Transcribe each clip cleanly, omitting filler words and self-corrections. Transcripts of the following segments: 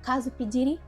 caso P. Diddy.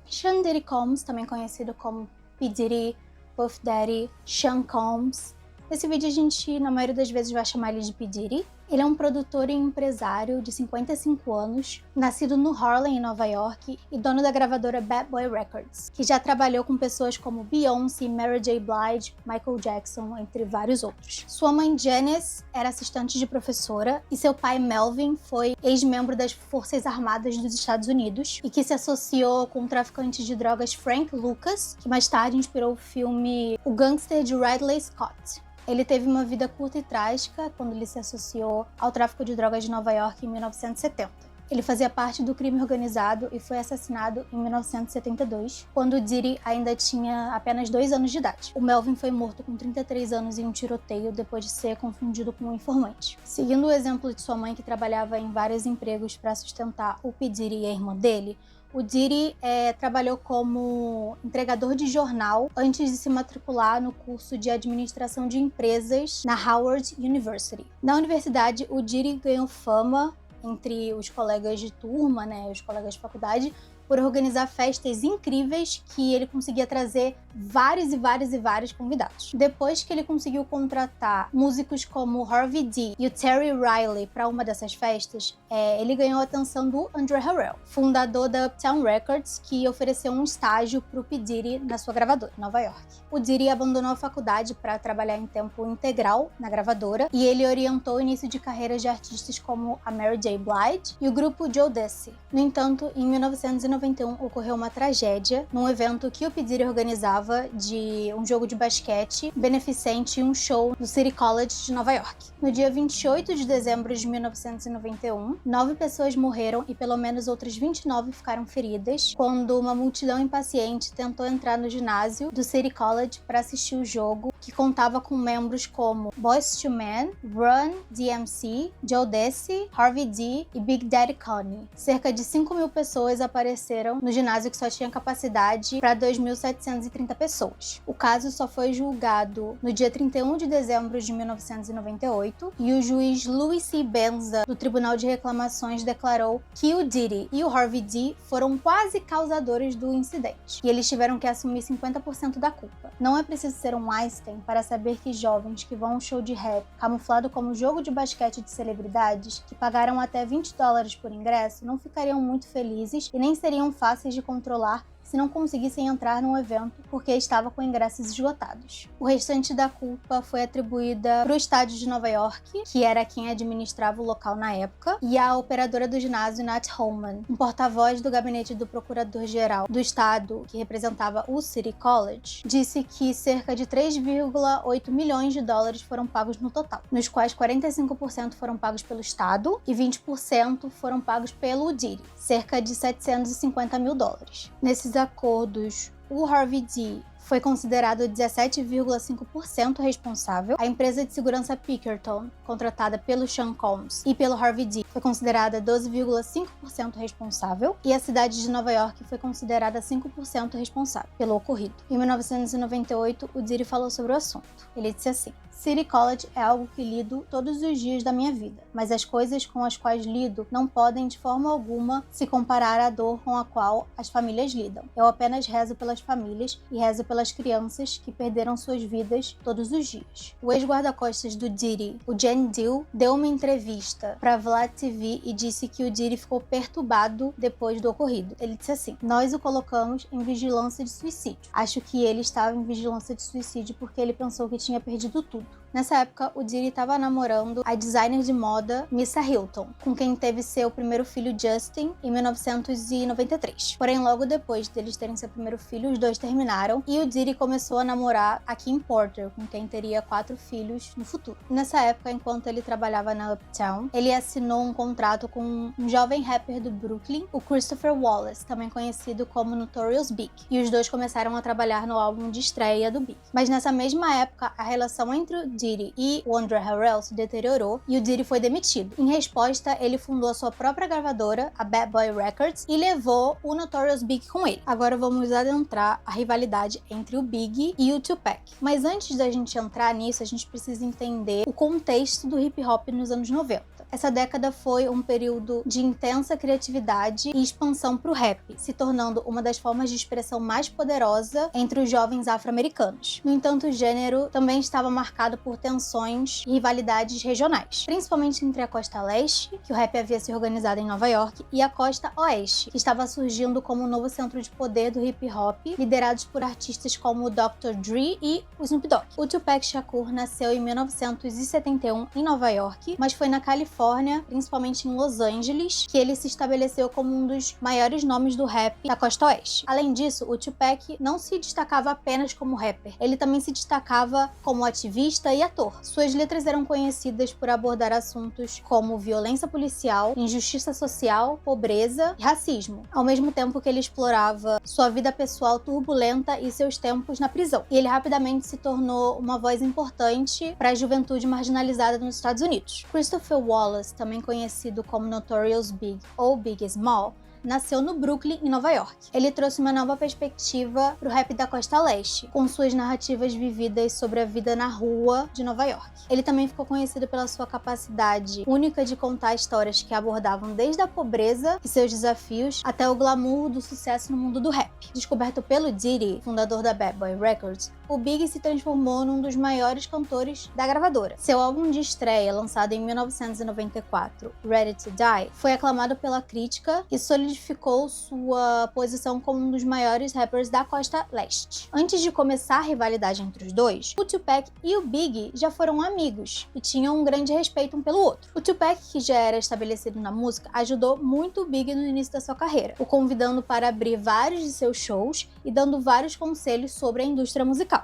Sean Diddy Combs, também conhecido como P. Diddy, Puff Daddy, Sean Combs. Nesse vídeo a gente, na maioria das vezes, vai chamar ele de P. Diddy. Ele é um produtor e empresário de 55 anos, nascido no Harlem, em Nova York, e dono da gravadora Bad Boy Records, que já trabalhou com pessoas como Beyoncé, Mary J. Blige, Michael Jackson, entre vários outros. Sua mãe Janice era assistente de professora e seu pai Melvin foi ex-membro das Forças Armadas dos Estados Unidos e que se associou com o traficante de drogas Frank Lucas, que mais tarde inspirou o filme O Gangster de Ridley Scott. Ele teve uma vida curta e trágica quando ele se associou ao tráfico de drogas de Nova York em 1970. Ele fazia parte do crime organizado e foi assassinado em 1972, quando Diddy ainda tinha apenas 2 anos de idade. O Melvin foi morto com 33 anos em um tiroteio depois de ser confundido com um informante. Seguindo o exemplo de sua mãe, que trabalhava em vários empregos para sustentar o P. Diddy e a irmã dele, o Diddy trabalhou como entregador de jornal antes de se matricular no curso de administração de empresas na Howard University. Na universidade, o Diddy ganhou fama entre os colegas de turma, os colegas de faculdade, por organizar festas incríveis que ele conseguia trazer vários convidados. Depois que ele conseguiu contratar músicos como Harvey D e o Terry Riley para uma dessas festas, ele ganhou a atenção do Andre Harrell, fundador da Uptown Records, que ofereceu um estágio para o P. Diddy na sua gravadora, em Nova York. O Diddy abandonou a faculdade para trabalhar em tempo integral na gravadora e ele orientou o início de carreiras de artistas como a Mary J. Blige e o grupo Joe Desi. No entanto, em 1991 ocorreu uma tragédia num evento que o P. Diddy organizava de um jogo de basquete beneficente e um show no City College de Nova York. No dia 28 de dezembro de 1991, 9 pessoas morreram e pelo menos outras 29 ficaram feridas quando uma multidão impaciente tentou entrar no ginásio do City College para assistir o jogo, que contava com membros como Boyz II Men, Run DMC, Joe Desi, Harvey D e Big Daddy Kane. Cerca de 5.000 pessoas apareceram no ginásio, que só tinha capacidade para 2.730 pessoas. O caso só foi julgado no dia 31 de dezembro de 1998 e o juiz Louis C. Benza, do Tribunal de Reclamações, declarou que o Diddy e o Harvey D foram quase causadores do incidente e eles tiveram que assumir 50% da culpa. Não é preciso ser um Einstein para saber que jovens que vão a um show de rap camuflado como jogo de basquete de celebridades, que pagaram até $20 por ingresso, não ficariam muito felizes e nem seriam fáceis de controlar se não conseguissem entrar no evento porque estava com ingressos esgotados. O restante da culpa foi atribuída para o estádio de Nova York, que era quem administrava o local na época, e a operadora do ginásio, Nat Holman, um porta-voz do gabinete do procurador-geral do estado, que representava o City College, disse que cerca de 3,8 milhões de dólares foram pagos no total, nos quais 45% foram pagos pelo estado e 20% foram pagos pelo Diddy, cerca de 750 mil dólares. Nesses acordos, o Harvey D foi considerado 17,5% responsável. A empresa de segurança Pinkerton, contratada pelo Sean Combs e pelo Harvey D, foi considerada 12,5% responsável. E a cidade de Nova York foi considerada 5% responsável pelo ocorrido. Em 1998, o Diddy falou sobre o assunto. Ele disse assim: City College é algo que lido todos os dias da minha vida, mas as coisas com as quais lido não podem de forma alguma se comparar à dor com a qual as famílias lidam. Eu apenas rezo pelas famílias e rezo pelas crianças que perderam suas vidas todos os dias. O ex-guarda-costas do Diddy, o Jen Dill, deu uma entrevista para Vlad TV e disse que o Diddy ficou perturbado depois do ocorrido. Ele disse assim: nós o colocamos em vigilância de suicídio. Acho que ele estava em vigilância de suicídio porque ele pensou que tinha perdido tudo. Nessa época, o Diddy estava namorando a designer de moda Missa Hilton, com quem teve seu primeiro filho Justin em 1993. Porém, logo depois deles terem seu primeiro filho, os dois terminaram e o Diddy começou a namorar a Kim Porter, com quem teria 4 filhos no futuro. Nessa época, enquanto ele trabalhava na Uptown, ele assinou um contrato com um jovem rapper do Brooklyn, o Christopher Wallace, também conhecido como Notorious Big, e os dois começaram a trabalhar no álbum de estreia do Big. Mas nessa mesma época, a relação entre o Diddy e o Andre Harrell se deteriorou e o Diddy foi demitido. Em resposta, ele fundou a sua própria gravadora, a Bad Boy Records, e levou o Notorious Big com ele. Agora vamos adentrar a rivalidade entre o Big e o Tupac. Mas antes da gente entrar nisso, a gente precisa entender o contexto do hip hop nos anos 90. Essa década foi um período de intensa criatividade e expansão para o rap, se tornando uma das formas de expressão mais poderosa entre os jovens afro-americanos. No entanto, o gênero também estava marcado por tensões e rivalidades regionais, principalmente entre a costa leste, que o rap havia se organizado em Nova York, e a costa oeste, que estava surgindo como um novo centro de poder do hip hop, liderados por artistas como o Dr. Dre e o Snoop Dogg. O Tupac Shakur nasceu em 1971 em Nova York, mas foi na Califórnia, principalmente em Los Angeles, que ele se estabeleceu como um dos maiores nomes do rap da costa oeste. Além disso, o Tupac não se destacava apenas como rapper, ele também se destacava como ativista e ator. Suas letras eram conhecidas por abordar assuntos como violência policial, injustiça social, pobreza e racismo, ao mesmo tempo que ele explorava sua vida pessoal turbulenta e seus tempos na prisão. E ele rapidamente se tornou uma voz importante para a juventude marginalizada nos Estados Unidos. Christopher Wallace, também conhecido como Notorious Big ou Big Small, nasceu no Brooklyn, em Nova York. Ele trouxe uma nova perspectiva para o rap da costa leste, com suas narrativas vividas sobre a vida na rua de Nova York. Ele também ficou conhecido pela sua capacidade única de contar histórias que abordavam desde a pobreza e seus desafios até o glamour do sucesso no mundo do rap. Descoberto pelo Diddy, fundador da Bad Boy Records, o Big se transformou num dos maiores cantores da gravadora. Seu álbum de estreia, lançado em 1994, Ready to Die, foi aclamado pela crítica e solidificou sua posição como um dos maiores rappers da costa leste. Antes de começar a rivalidade entre os dois, o Tupac e o Big já foram amigos e tinham um grande respeito um pelo outro. O Tupac, que já era estabelecido na música, ajudou muito o Big no início da sua carreira, o convidando para abrir vários de seus shows e dando vários conselhos sobre a indústria musical.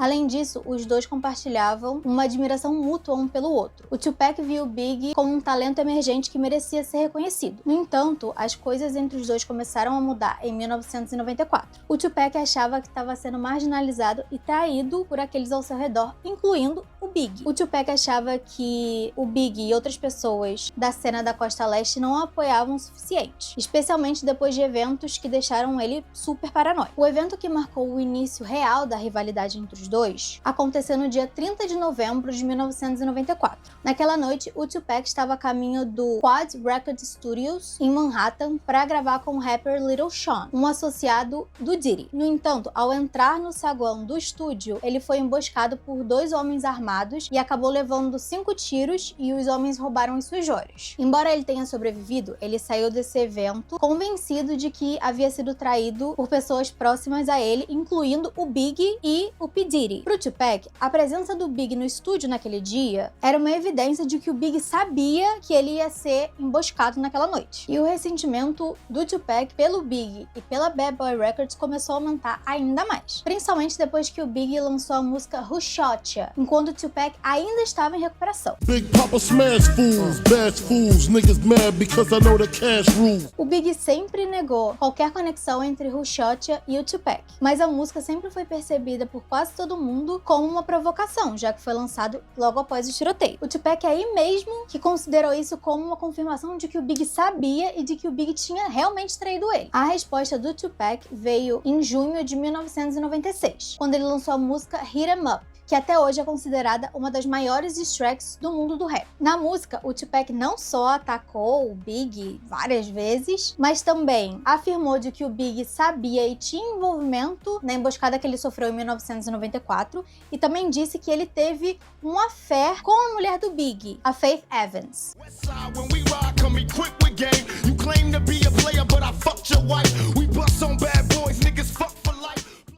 Além disso, os dois compartilhavam uma admiração mútua um pelo outro. O Tupac via o Big como um talento emergente que merecia ser reconhecido. No entanto, as coisas entre os dois começaram a mudar em 1994. O Tupac achava que estava sendo marginalizado e traído por aqueles ao seu redor, incluindo o Big. O Tupac achava que o Big e outras pessoas da cena da costa leste não o apoiavam o suficiente, especialmente depois de eventos que deixaram ele super paranoico. O evento que marcou o início real da rivalidade entre os dois aconteceu no dia 30 de novembro de 1994. Naquela noite, o Tupac estava a caminho do Quad Record Studios em Manhattan para gravar com o rapper Little Sean, um associado do Diddy. No entanto, ao entrar no saguão do estúdio, ele foi emboscado por 2 homens armados e acabou levando 5 tiros e os homens roubaram as suas joias. Embora ele tenha sobrevivido, ele saiu desse evento convencido de que havia sido traído por pessoas próximas a ele, incluindo o Big e o P. Diddy. Pro Tupac, a presença do Big no estúdio naquele dia era uma evidência de que o Big sabia que ele ia ser emboscado naquela noite. E o ressentimento do Tupac pelo Big e pela Bad Boy Records começou a aumentar ainda mais, principalmente depois que o Big lançou a música Who Shot Ya, enquanto o Tupac ainda estava em recuperação. Big Papa smash fools, bash fools, niggas mad because I know the cash rules. O Big sempre negou qualquer conexão entre Who Shot Ya e o Tupac, mas a música sempre foi percebida por quase todo mundo como uma provocação, já que foi lançado logo após o tiroteio. O Tupac é aí mesmo que considerou isso como uma confirmação de que o Big sabia e de que o Big tinha realmente traído ele. A resposta do Tupac veio em junho de 1996, quando ele lançou a música Hit 'Em Up, que até hoje é considerada uma das maiores diss tracks do mundo do rap. Na música, o Tupac não só atacou o Big várias vezes, mas também afirmou de que o Big sabia e tinha envolvimento na emboscada que ele sofreu em 1994 e também disse que ele teve um affair com a mulher do Big, a Faith Evans.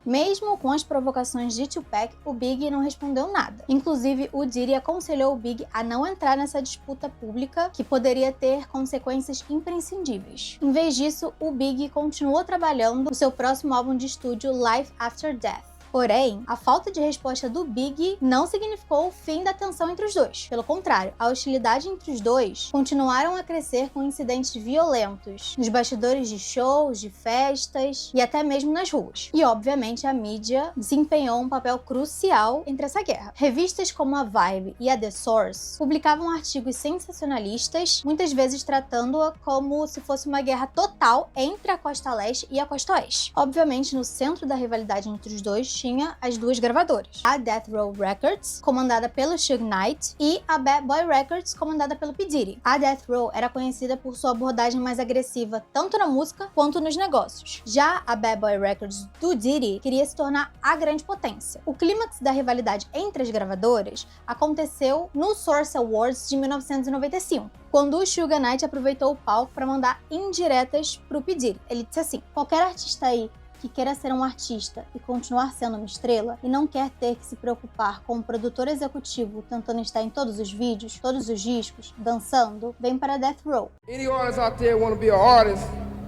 Mesmo com as provocações de Tupac, o Big não respondeu nada. Inclusive, o Diddy aconselhou o Big a não entrar nessa disputa pública que poderia ter consequências imprescindíveis. Em vez disso, o Big continuou trabalhando no seu próximo álbum de estúdio Life After Death. Porém, a falta de resposta do Big não significou o fim da tensão entre os dois. Pelo contrário, a hostilidade entre os dois continuaram a crescer com incidentes violentos nos bastidores de shows, de festas e até mesmo nas ruas. E, obviamente, a mídia desempenhou um papel crucial entre essa guerra. Revistas como a Vibe e a The Source publicavam artigos sensacionalistas, muitas vezes tratando-a como se fosse uma guerra total entre a costa leste e a costa oeste. Obviamente, no centro da rivalidade entre os dois tinha as duas gravadoras, a Death Row Records, comandada pelo Suge Knight, e a Bad Boy Records, comandada pelo P. Diddy. A Death Row era conhecida por sua abordagem mais agressiva tanto na música quanto nos negócios. Já a Bad Boy Records do Diddy queria se tornar a grande potência. O clímax da rivalidade entre as gravadoras aconteceu no Source Awards de 1995, quando o Suge Knight aproveitou o palco para mandar indiretas pro P. Diddy. Ele disse assim: qualquer artista aí que queira ser um artista e continuar sendo uma estrela e não quer ter que se preocupar com um produtor executivo tentando estar em todos os vídeos, todos os discos, dançando, vem para Death Row. Any artist out there want to be an artist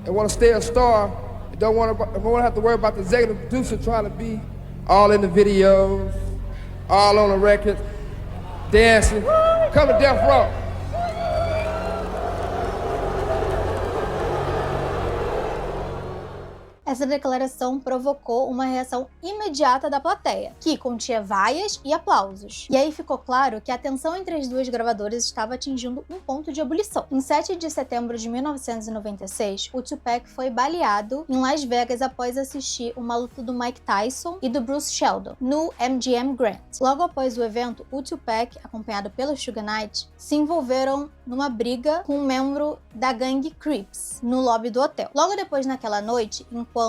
and want to stay a star and don't want to have to worry about the executive producer trying to be all in the videos, all on the record, dancing, come to Death Row. Essa declaração provocou uma reação imediata da plateia, que continha vaias e aplausos. E aí ficou claro que a tensão entre as duas gravadoras estava atingindo um ponto de ebulição. Em 7 de setembro de 1996, o Tupac foi baleado em Las Vegas após assistir uma luta do Mike Tyson e do Bruce Sheldon, no MGM Grand. Logo após o evento, o Tupac, acompanhado pelo Suge Knight, se envolveram numa briga com um membro da gangue Crips, no lobby do hotel. Logo depois, naquela noite, enquanto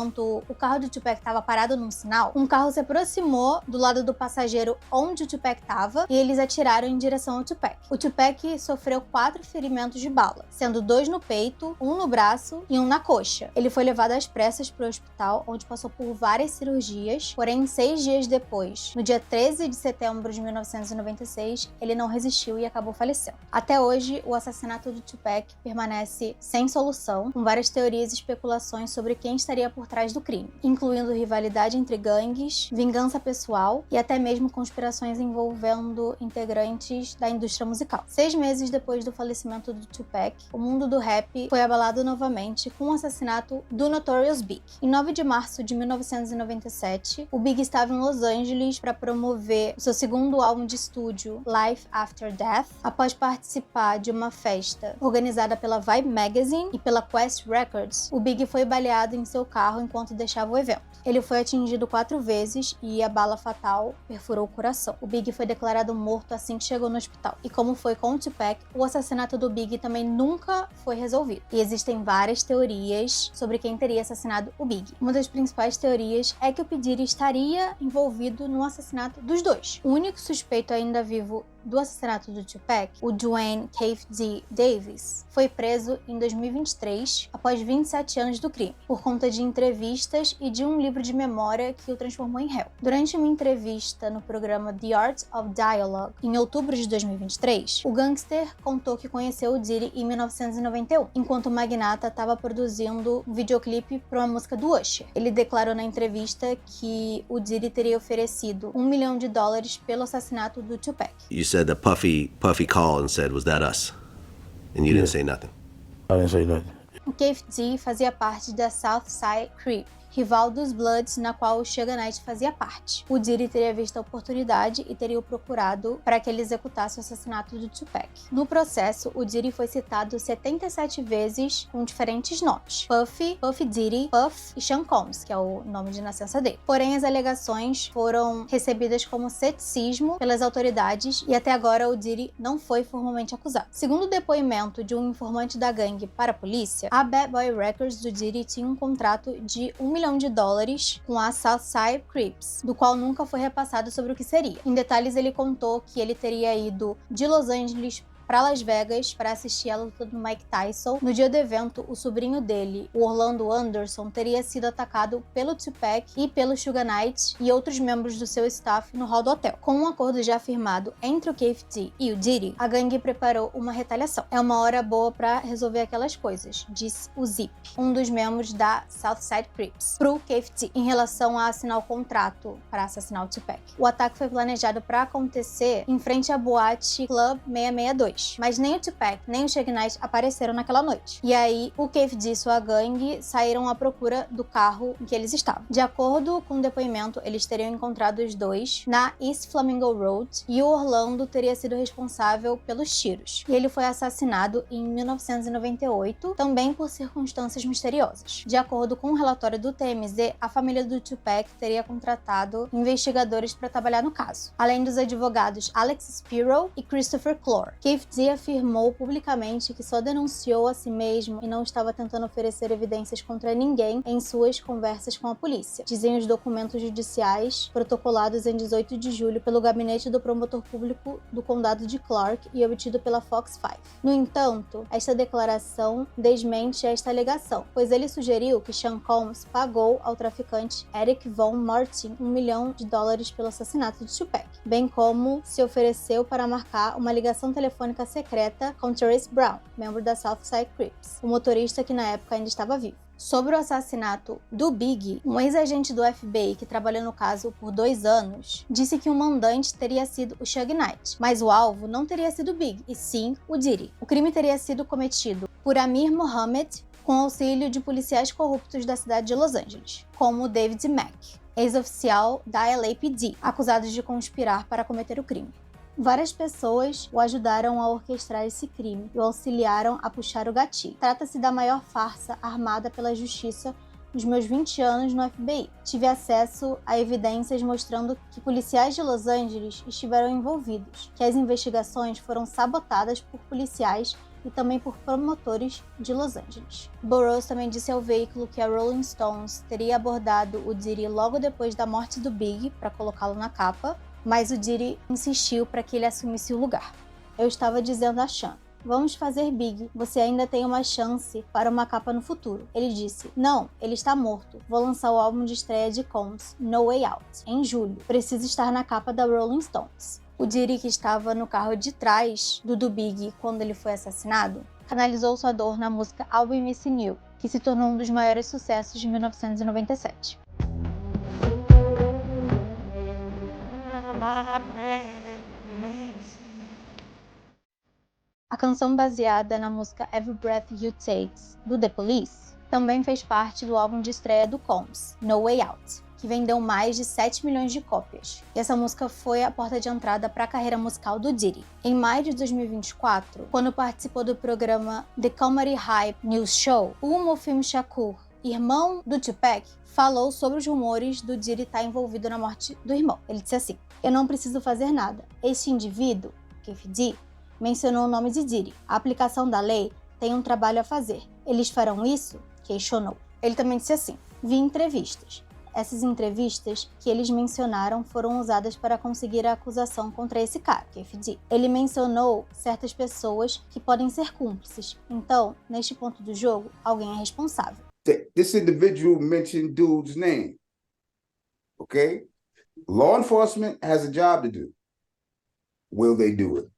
o carro do Tupac estava parado num sinal, um carro se aproximou do lado do passageiro onde o Tupac estava e eles atiraram em direção ao Tupac. O Tupac sofreu 4 ferimentos de bala, sendo 2 no peito, 1 no braço e 1 na coxa. Ele foi levado às pressas para o hospital, onde passou por várias cirurgias, porém 6 dias depois, no dia 13 de setembro de 1996, ele não resistiu e acabou falecendo. Até hoje, o assassinato do Tupac permanece sem solução, com várias teorias e especulações sobre quem estaria por trás do crime, incluindo rivalidade entre gangues, vingança pessoal e até mesmo conspirações envolvendo integrantes da indústria musical. 6 meses depois do falecimento do Tupac, o mundo do rap foi abalado novamente com o assassinato do Notorious Big. Em 9 de março de 1997, o Big estava em Los Angeles para promover o seu segundo álbum de estúdio, Life After Death, após participar de uma festa organizada pela Vibe Magazine e pela Quest Records. O Big foi baleado em seu carro enquanto deixava o evento. Ele foi atingido 4 vezes e a bala fatal perfurou o coração. O Big foi declarado morto assim que chegou no hospital. E como foi com o Tupac, o assassinato do Big também nunca foi resolvido. E existem várias teorias sobre quem teria assassinado o Big. Uma das principais teorias é que o P. Diddy estaria envolvido no assassinato dos dois. O único suspeito ainda vivo do assassinato do Tupac, o Dwayne Keith D. Davis, foi preso em 2023, após 27 anos do crime, por conta de entrevistas e de um livro de memória que o transformou em réu. Durante uma entrevista no programa The Art of Dialogue, em outubro de 2023, o gangster contou que conheceu o Diddy em 1991, enquanto o magnata estava produzindo um videoclipe para uma música do Usher. Ele declarou na entrevista que o Diddy teria oferecido $1 milhão pelo assassinato do Tupac. You said that Puffy called and said, "Was that us?" And you didn't say nothing. I didn't say nothing. O Keith D fazia parte da Southside Creep, rival dos Bloods, na qual o Suge Knight fazia parte. O Diddy teria visto a oportunidade e teria o procurado para que ele executasse o assassinato do Tupac. No processo, o Diddy foi citado 77 vezes com diferentes nomes: Puffy, Puff Diddy, Puff e Sean Combs, que é o nome de nascença dele. Porém, as alegações foram recebidas como ceticismo pelas autoridades e até agora o Diddy não foi formalmente acusado. Segundo o depoimento de um informante da gangue para a polícia, a Bad Boy Records do Diddy tinha um contrato de $1 milhão com a Southside Creeps, do qual nunca foi repassado sobre o que seria. Em detalhes, ele contou que ele teria ido de Los Angeles para Las Vegas para assistir a luta do Mike Tyson. No dia do evento, o sobrinho dele, o Orlando Anderson, teria sido atacado pelo Tupac e pelo Suge Knight e outros membros do seu staff no hall do hotel. Com um acordo já firmado entre o Keffe D e o Diddy, a gangue preparou uma retaliação. É uma hora boa para resolver aquelas coisas, disse o Zip, um dos membros da Southside Crips, pro Keffe D, em relação a assinar o contrato para assassinar o Tupac. O ataque foi planejado para acontecer em frente à boate Club 662, mas nem o Tupac nem o Suge Knight apareceram naquela noite. E aí, o Keffe D e sua gangue saíram à procura do carro em que eles estavam. De acordo com o depoimento, eles teriam encontrado os dois na East Flamingo Road e o Orlando teria sido responsável pelos tiros. E ele foi assassinado em 1998, também por circunstâncias misteriosas. De acordo com o relatório do TMZ, a família do Tupac teria contratado investigadores para trabalhar no caso, além dos advogados Alex Spiro e Christopher Clore. Keffe D afirmou publicamente que só denunciou a si mesmo e não estava tentando oferecer evidências contra ninguém em suas conversas com a polícia, dizem os documentos judiciais protocolados em 18 de julho pelo gabinete do promotor público do condado de Clark e obtido pela Fox 5. No entanto, esta declaração desmente esta alegação, pois ele sugeriu que Sean Combs pagou ao traficante Eric Von Martin $1 milhão pelo assassinato de Tupac, bem como se ofereceu para marcar uma ligação telefônica secreta com Trace Brown, membro da Southside Crips, o motorista que na época ainda estava vivo. Sobre o assassinato do Big, um ex-agente do FBI que trabalhou no caso por 2 anos, disse que o mandante teria sido o Suge Knight, mas o alvo não teria sido o Big, e sim o Diddy. O crime teria sido cometido por Amir Mohammed com auxílio de policiais corruptos da cidade de Los Angeles, como David Mack, ex-oficial da LAPD, acusados de conspirar para cometer o crime. Várias pessoas o ajudaram a orquestrar esse crime e o auxiliaram a puxar o gatilho. Trata-se da maior farsa armada pela justiça nos meus 20 anos no FBI. Tive acesso a evidências mostrando que policiais de Los Angeles estiveram envolvidos, que as investigações foram sabotadas por policiais e também por promotores de Los Angeles. Burroughs também disse ao veículo que a Rolling Stones teria abordado o Diddy logo depois da morte do Big para colocá-lo na capa, mas o Diddy insistiu para que ele assumisse o lugar. Eu estava dizendo a Sean, vamos fazer Big, você ainda tem uma chance para uma capa no futuro. Ele disse, não, ele está morto, vou lançar o álbum de estreia de Combs, No Way Out, em julho, preciso estar na capa da Rolling Stones. O Diddy, que estava no carro de trás do Big quando ele foi assassinado, canalizou sua dor na música I'll Be Missing You, que se tornou um dos maiores sucessos de 1997. A canção baseada na música Every Breath You Take, do The Police, também fez parte do álbum de estreia do Combs, No Way Out, que vendeu mais de 7 milhões de cópias. E essa música foi a porta de entrada para a carreira musical do Diddy. Em maio de 2024, quando participou do programa The Comedy Hype News Show, o Mofim Shakur, irmão do Tupac, falou sobre os rumores do Diddy estar envolvido na morte do irmão. Ele disse assim, eu não preciso fazer nada. Este indivíduo, Keffe D, mencionou o nome de Diddy. A aplicação da lei tem um trabalho a fazer. Eles farão isso? Questionou. Ele também disse assim, vi entrevistas. Essas entrevistas que eles mencionaram foram usadas para conseguir a acusação contra esse cara, Keffe D. Ele mencionou certas pessoas que podem ser cúmplices. Então, neste ponto do jogo, alguém é responsável. This individual mentioned dude's name. Okay? Law enforcement has a job to do. Will they do it?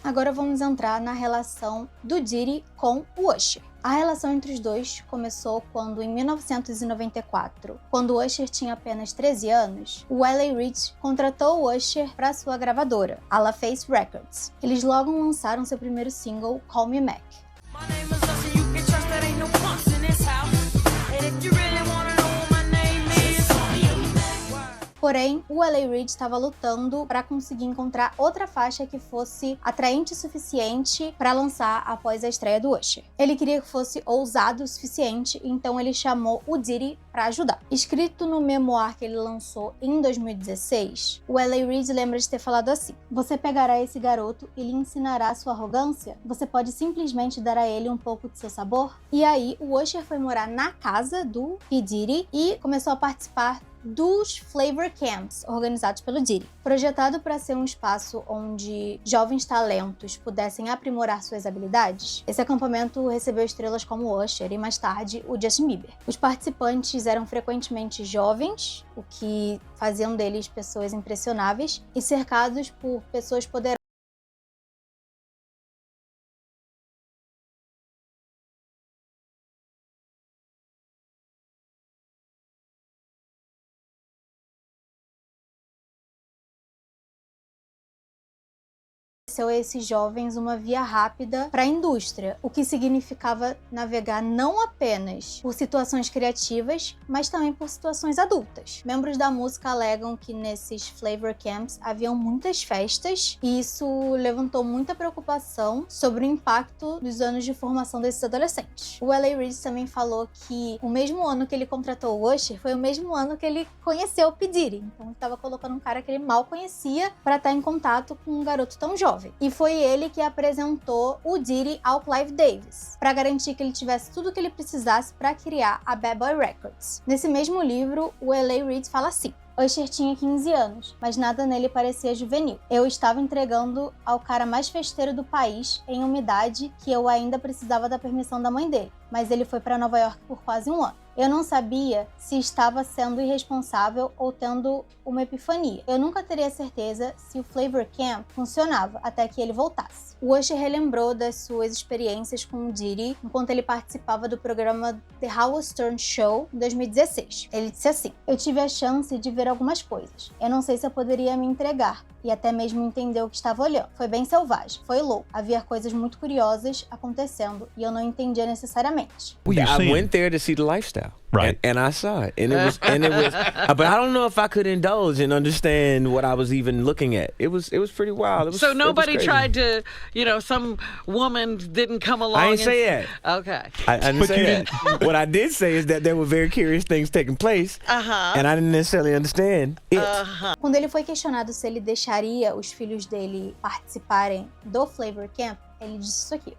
Agora vamos entrar na relação do Diddy com o Usher. A relação entre os dois começou quando, em 1994, quando o Usher tinha apenas 13 anos, o L.A. Reid contratou o Usher para sua gravadora, a LaFace Records. Eles logo lançaram seu primeiro single, Call Me Mac. Porém, o L.A. Reid estava lutando para conseguir encontrar outra faixa que fosse atraente o suficiente para lançar após a estreia do Usher. Ele queria que fosse ousado o suficiente, então ele chamou o Diddy para ajudar. Escrito no memoir que ele lançou em 2016, o L.A. Reid lembra de ter falado assim, você pegará esse garoto e lhe ensinará sua arrogância? Você pode simplesmente dar a ele um pouco de seu sabor? E aí, o Usher foi morar na casa do P. Diddy e começou a participar dos Flavor Camps, organizados pelo Diddy. Projetado para ser um espaço onde jovens talentos pudessem aprimorar suas habilidades, esse acampamento recebeu estrelas como Usher e, mais tarde, o Justin Bieber. Os participantes eram frequentemente jovens, o que faziam deles pessoas impressionáveis, e cercados por pessoas poderosas. A esses jovens uma via rápida para a indústria, o que significava navegar não apenas por situações criativas, mas também por situações adultas. Membros da música alegam que nesses Flavor Camps haviam muitas festas e isso levantou muita preocupação sobre o impacto dos anos de formação desses adolescentes. O L.A. Reid também falou que o mesmo ano que ele contratou o Usher foi o mesmo ano que ele conheceu o P. Diddy, então ele estava colocando um cara que ele mal conhecia para estar em contato com um garoto tão jovem. E foi ele que apresentou o Diddy ao Clive Davis, para garantir que ele tivesse tudo o que ele precisasse para criar a Bad Boy Records. Nesse mesmo livro, o L.A. Reid fala assim: Usher tinha 15 anos, mas nada nele parecia juvenil. Eu estava entregando ao cara mais festeiro do país em uma idade que eu ainda precisava da permissão da mãe dele, mas ele foi para Nova York por quase um ano. Eu não sabia se estava sendo irresponsável ou tendo uma epifania. Eu nunca teria certeza se o Flavor Camp funcionava até que ele voltasse. O Usher relembrou das suas experiências com o Diddy enquanto ele participava do programa The Howard Stern Show em 2016. Ele disse assim: eu tive a chance de ver algumas coisas. Eu não sei se eu poderia me entregar e até mesmo entender o que estava olhando. Foi bem selvagem, foi louco. Havia coisas muito curiosas acontecendo e eu não entendia necessariamente. I went there to see the lifestyle. Right. And I saw it. And it was but I don't know if I could indulge and understand what I was even looking at. It was pretty wild. So nobody tried to, some woman didn't come along. I didn't say that. Okay. I didn't say that. What I did say is that there were very curious things taking place. And I didn't necessarily understand it. Quando ele foi questionado se ele deixaria os filhos dele participarem do Flavor Camp, ele disse isso aqui.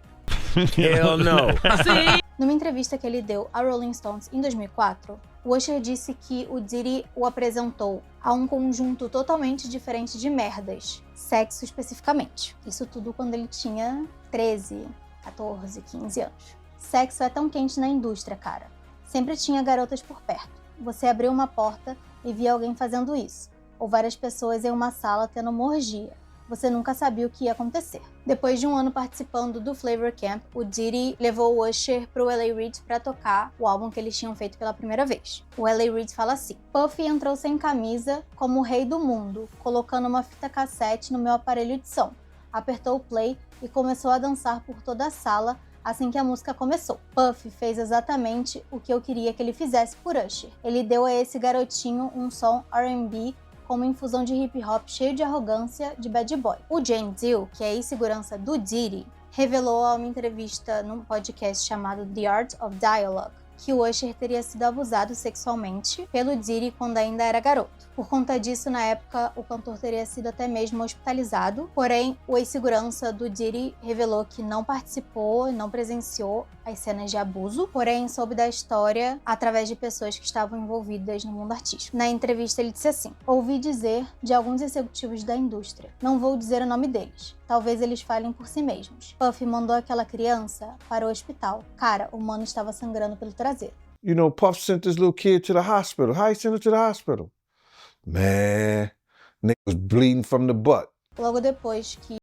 Hell no. Sim. Numa entrevista que ele deu a Rolling Stones em 2004, o Usher disse que o Diddy o apresentou a um conjunto totalmente diferente de merdas, sexo especificamente. Isso tudo quando ele tinha 13, 14, 15 anos. Sexo é tão quente na indústria, cara. Sempre tinha garotas por perto. Você abriu uma porta e via alguém fazendo isso, ou várias pessoas em uma sala tendo uma orgia. Você nunca sabia o que ia acontecer. Depois de um ano participando do Flavor Camp, o Diddy levou o Usher pro L.A. Reid para tocar o álbum que eles tinham feito pela primeira vez. O L.A. Reid fala assim: Puffy entrou sem camisa como o rei do mundo, colocando uma fita cassete no meu aparelho de som. Apertou o play e começou a dançar por toda a sala assim que a música começou. Puffy fez exatamente o que eu queria que ele fizesse por Usher. Ele deu a esse garotinho um som R&B com uma infusão de hip hop cheio de arrogância de bad boy. O James Deal, que é ex-segurança do Diddy, revelou a uma entrevista num podcast chamado The Art of Dialogue que o Usher teria sido abusado sexualmente pelo Diddy quando ainda era garoto. Por conta disso, na época, o cantor teria sido até mesmo hospitalizado, porém, o ex-segurança do Diddy revelou que não participou e não presenciou as cenas de abuso, porém soube da história através de pessoas que estavam envolvidas no mundo artístico. Na entrevista ele disse assim: ouvi dizer de alguns executivos da indústria, não vou dizer o nome deles, talvez eles falem por si mesmos. Puffy mandou aquela criança para o hospital. Cara, o mano estava sangrando pelo traseiro. Puff sent this little kid to the hospital. How he sent her to the hospital? Man, nigga was bleeding from the butt. Logo depois que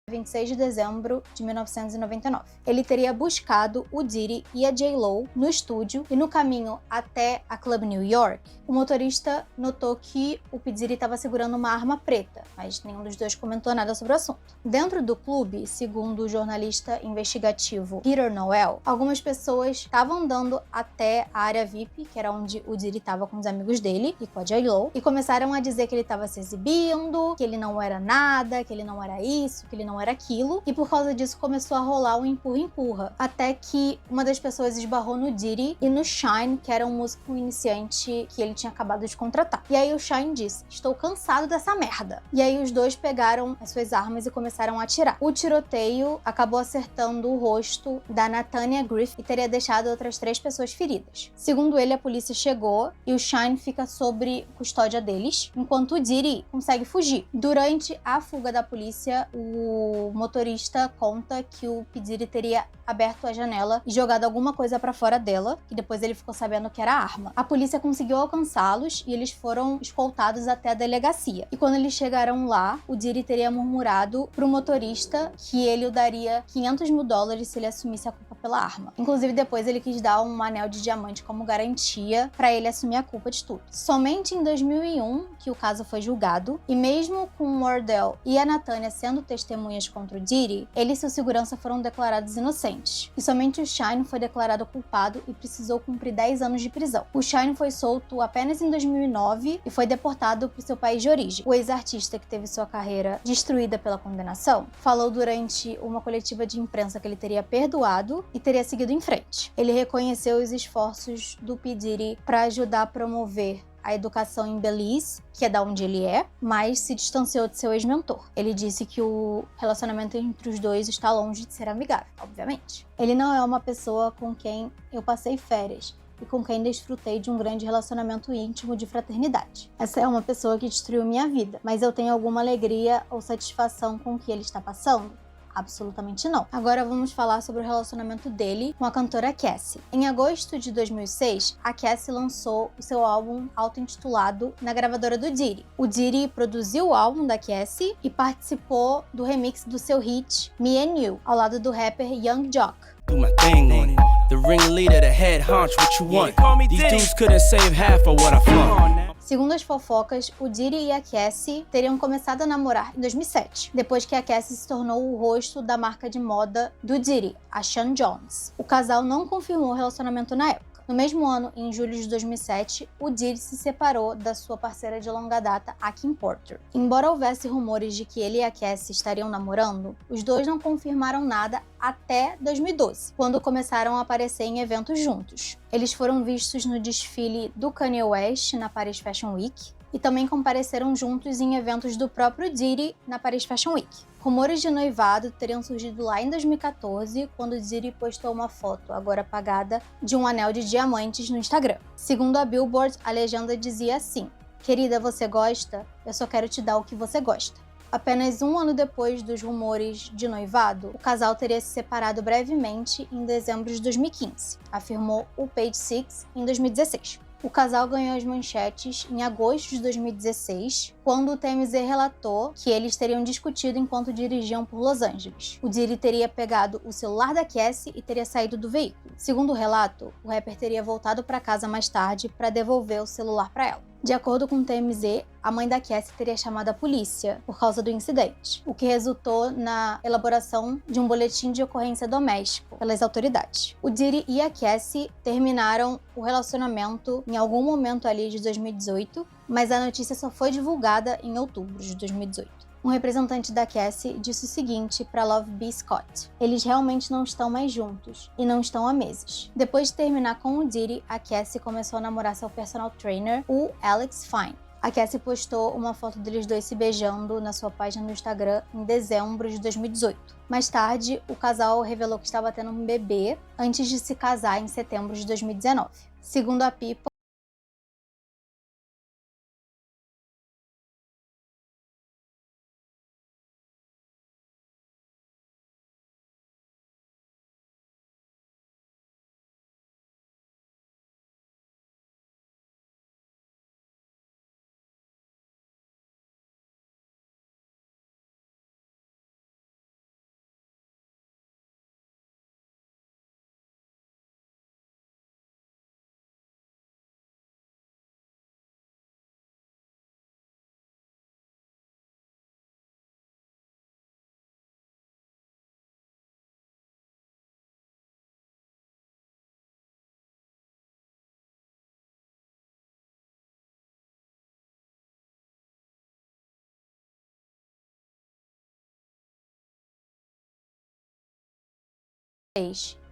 26 de dezembro de 1999. Ele teria buscado o Diddy e a J.Lo no estúdio e no caminho até a Club New York, o motorista notou que o P. Diddy estava segurando uma arma preta, mas nenhum dos dois comentou nada sobre o assunto. Dentro do clube, segundo o jornalista investigativo Peter Noel, algumas pessoas estavam andando até a área VIP, que era onde o Diddy estava com os amigos dele e com a J.Lo, e começaram a dizer que ele estava se exibindo, que ele não era nada, que ele não era isso, que ele não era aquilo, e por causa disso começou a rolar um empurra-empurra, até que uma das pessoas esbarrou no Diddy e no Shyne, que era um músico iniciante que ele tinha acabado de contratar. E aí o Shyne disse: "Estou cansado dessa merda." E aí os dois pegaram as suas armas e começaram a atirar. O tiroteio acabou acertando o rosto da Nathania Griffith e teria deixado outras 3 pessoas feridas. Segundo ele, a polícia chegou e o Shyne fica sob custódia deles, enquanto o Diddy consegue fugir. Durante a fuga da polícia, o motorista conta que o P. Diddy teria aberto a janela e jogado alguma coisa pra fora dela, e depois ele ficou sabendo que era arma. A polícia conseguiu alcançá-los e eles foram escoltados até a delegacia. E quando eles chegaram lá, o Diddy teria murmurado pro motorista que ele o daria $500.000 se ele assumisse a culpa pela arma. Inclusive, depois ele quis dar um anel de diamante como garantia pra ele assumir a culpa de tudo. Somente em 2001 que o caso foi julgado, e mesmo com o Wardell e a Nathania sendo testemunhas contra o Diddy, ele e seu segurança foram declarados inocentes. E somente o Shyne foi declarado culpado e precisou cumprir 10 anos de prisão. O Shyne foi solto apenas em 2009 e foi deportado para o seu país de origem. O ex-artista, que teve sua carreira destruída pela condenação, falou durante uma coletiva de imprensa que ele teria perdoado e teria seguido em frente. Ele reconheceu os esforços do P. Diddy para ajudar a promover a educação em Belize, que é da onde ele é, mas se distanciou de seu ex-mentor. Ele disse que o relacionamento entre os dois está longe de ser amigável, obviamente. Ele não é uma pessoa com quem eu passei férias e com quem desfrutei de um grande relacionamento íntimo de fraternidade. Essa é uma pessoa que destruiu minha vida, mas eu tenho alguma alegria ou satisfação com o que ele está passando? Absolutamente não. Agora vamos falar sobre o relacionamento dele com a cantora Cassie. Em agosto de 2006, a Cassie lançou o seu álbum auto-intitulado na gravadora do Diddy. O Diddy produziu o álbum da Cassie e participou do remix do seu hit Me and You, ao lado do rapper Young Jock. Do my thing on it. The ringleader, the head honch, what you want? These dudes couldn't save half of what I flaunt. Segundo as fofocas, o Diddy e a Cassie teriam começado a namorar em 2007, depois que a Cassie se tornou o rosto da marca de moda do Diddy, a Sean Jones. O casal não confirmou o relacionamento na época. No mesmo ano, em julho de 2007, o Diddy se separou da sua parceira de longa data, a Kim Porter. Embora houvesse rumores de que ele e a Cassie estariam namorando, os dois não confirmaram nada até 2012, quando começaram a aparecer em eventos juntos. Eles foram vistos no desfile do Kanye West na Paris Fashion Week e também compareceram juntos em eventos do próprio Diddy na Paris Fashion Week. Rumores de noivado teriam surgido lá em 2014, quando Diddy postou uma foto, agora apagada, de um anel de diamantes no Instagram. Segundo a Billboard, a legenda dizia assim: "Querida, você gosta? Eu só quero te dar o que você gosta." Apenas um ano depois dos rumores de noivado, o casal teria se separado brevemente em dezembro de 2015, afirmou o Page Six em 2016. O casal ganhou as manchetes em agosto de 2016, quando o TMZ relatou que eles teriam discutido enquanto dirigiam por Los Angeles. O Diddy teria pegado o celular da Cassie e teria saído do veículo. Segundo o relato, o rapper teria voltado para casa mais tarde para devolver o celular para ela. De acordo com o TMZ, a mãe da Cassie teria chamado a polícia por causa do incidente, o que resultou na elaboração de um boletim de ocorrência doméstico pelas autoridades. O Diddy e a Cassie terminaram o relacionamento em algum momento ali de 2018, mas a notícia só foi divulgada em outubro de 2018. Um representante da Cassie disse o seguinte para Love B. Scott: "Eles realmente não estão mais juntos e não estão há meses." Depois de terminar com o Diddy, a Cassie começou a namorar seu personal trainer, o Alex Fine. A Cassie postou uma foto deles dois se beijando na sua página no Instagram em dezembro de 2018. Mais tarde, o casal revelou que estava tendo um bebê antes de se casar em setembro de 2019. Segundo a People,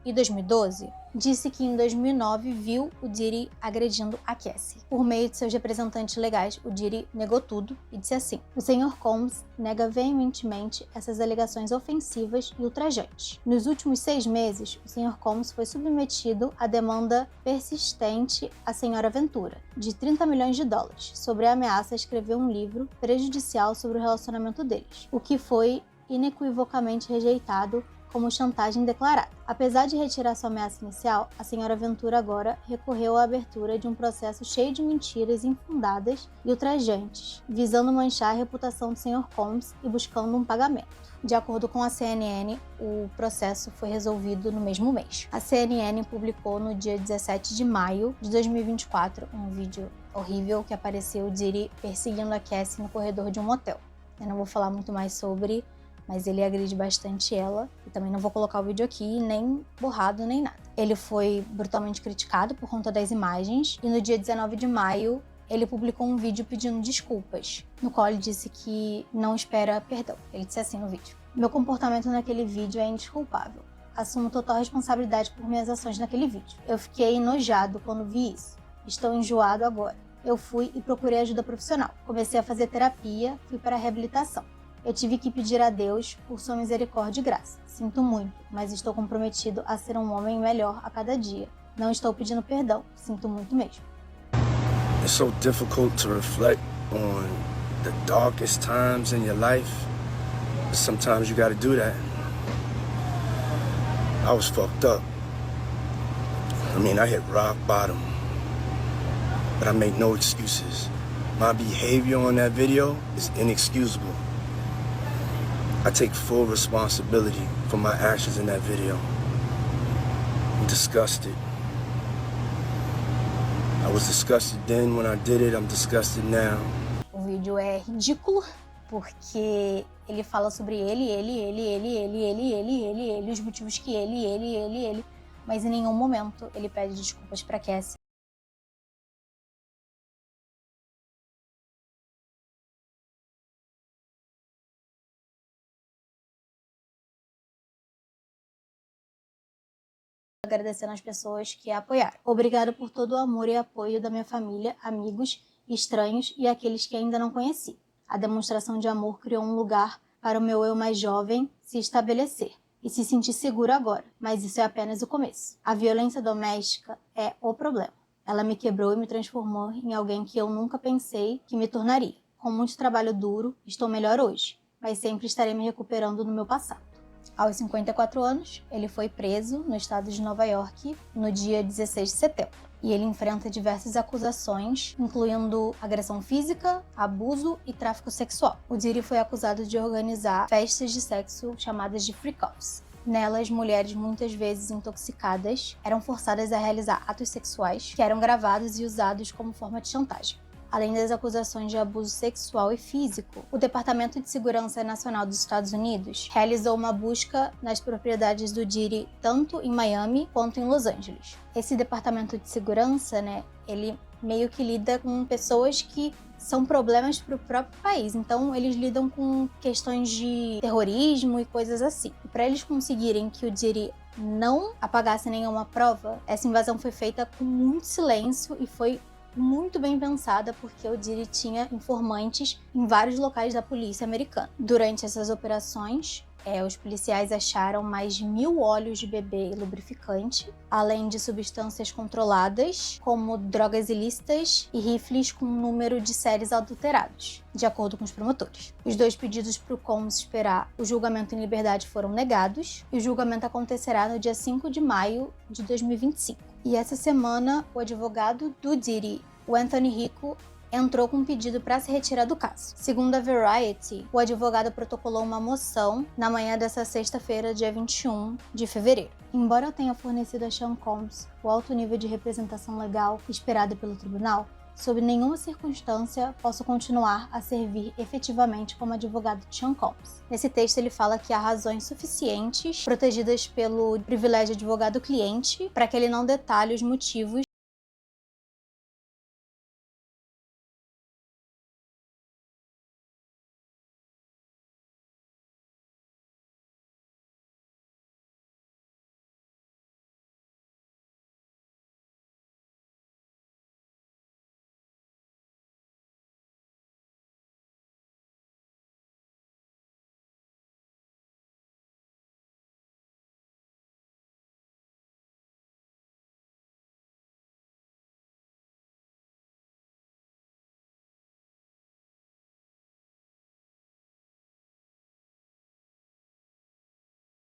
e 2012, disse que em 2009 viu o Diddy agredindo a Cassie. Por meio de seus representantes legais, o Diddy negou tudo e disse assim: o Sr. Combs nega veementemente essas alegações ofensivas e ultrajantes. Nos últimos 6 meses, o Sr. Combs foi submetido à demanda persistente à Sra. Ventura, de $30 milhões, sobre a ameaça a escrever um livro prejudicial sobre o relacionamento deles, o que foi inequivocamente rejeitado como chantagem declarada. Apesar de retirar sua ameaça inicial, a Sra. Ventura agora recorreu à abertura de um processo cheio de mentiras infundadas e ultrajantes, visando manchar a reputação do Sr. Combs e buscando um pagamento. De acordo com a CNN, o processo foi resolvido no mesmo mês. A CNN publicou no dia 17 de maio de 2024 um vídeo horrível que apareceu o Diddy perseguindo a Cassie no corredor de um motel. Eu não vou falar muito mais sobre, mas ele agride bastante ela, e também não vou colocar o vídeo aqui, nem borrado, nem nada. Ele foi brutalmente criticado por conta das imagens, e no dia 19 de maio, ele publicou um vídeo pedindo desculpas, no qual ele disse que não espera perdão. Ele disse assim no vídeo: meu comportamento naquele vídeo é indesculpável. Assumo total responsabilidade por minhas ações naquele vídeo. Eu fiquei enojado quando vi isso. Estou enjoado agora. Eu fui e procurei ajuda profissional. Comecei a fazer terapia, fui para a reabilitação. Eu tive que pedir a Deus por sua misericórdia e graça. Sinto muito, mas estou comprometido a ser um homem melhor a cada dia. Não estou pedindo perdão, sinto muito mesmo. It's so difficult to reflect on the darkest times in your life, but sometimes you gotta do that. I was fucked up. I mean, I hit rock bottom, but I make no excuses. My behavior on that video is inexcusable. I take full responsibility for my actions in that video. I'm disgusted. I was disgusted then when I did it, I'm disgusted now. O vídeo é ridículo, porque ele fala sobre ele, os motivos que ele, mas em nenhum momento ele pede desculpas pra Cassie. Agradecendo às pessoas que a apoiaram. Obrigado por todo o amor e apoio da minha família, amigos, estranhos e aqueles que ainda não conheci. A demonstração de amor criou um lugar para o meu eu mais jovem se estabelecer e se sentir seguro agora, mas isso é apenas o começo. A violência doméstica é o problema. Ela me quebrou e me transformou em alguém que eu nunca pensei que me tornaria. Com muito trabalho duro, estou melhor hoje, mas sempre estarei me recuperando do meu passado. Aos 54 anos, ele foi preso no estado de Nova York no dia 16 de setembro. E ele enfrenta diversas acusações, incluindo agressão física, abuso e tráfico sexual. O Diddy foi acusado de organizar festas de sexo chamadas de freak-offs. Nelas, mulheres muitas vezes intoxicadas eram forçadas a realizar atos sexuais que eram gravados e usados como forma de chantagem. Além das acusações de abuso sexual e físico, o Departamento de Segurança Nacional dos Estados Unidos realizou uma busca nas propriedades do Diddy tanto em Miami quanto em Los Angeles. Esse Departamento de Segurança, ele meio que lida com pessoas que são problemas para o próprio país, então eles lidam com questões de terrorismo e coisas assim. E para eles conseguirem que o Diddy não apagasse nenhuma prova, essa invasão foi feita com muito silêncio e foi muito bem pensada, porque o Diddy tinha informantes em vários locais da polícia americana. Durante essas operações, os policiais acharam mais de 1.000 óleos de bebê e lubrificante, além de substâncias controladas, como drogas ilícitas e rifles com um número de séries adulterados, de acordo com os promotores. Os 2 pedidos para o Combs esperar o julgamento em liberdade foram negados, e o julgamento acontecerá no dia 5 de maio de 2025. E essa semana, o advogado do Diddy, o Anthony Rico, entrou com um pedido para se retirar do caso. Segundo a Variety, o advogado protocolou uma moção na manhã dessa sexta-feira, dia 21 de fevereiro. Embora eu tenha fornecido a Sean Combs o alto nível de representação legal esperado pelo tribunal, sob nenhuma circunstância posso continuar a servir efetivamente como advogado de Sean Combs. Nesse texto ele fala que há razões suficientes protegidas pelo privilégio de advogado-cliente para que ele não detalhe os motivos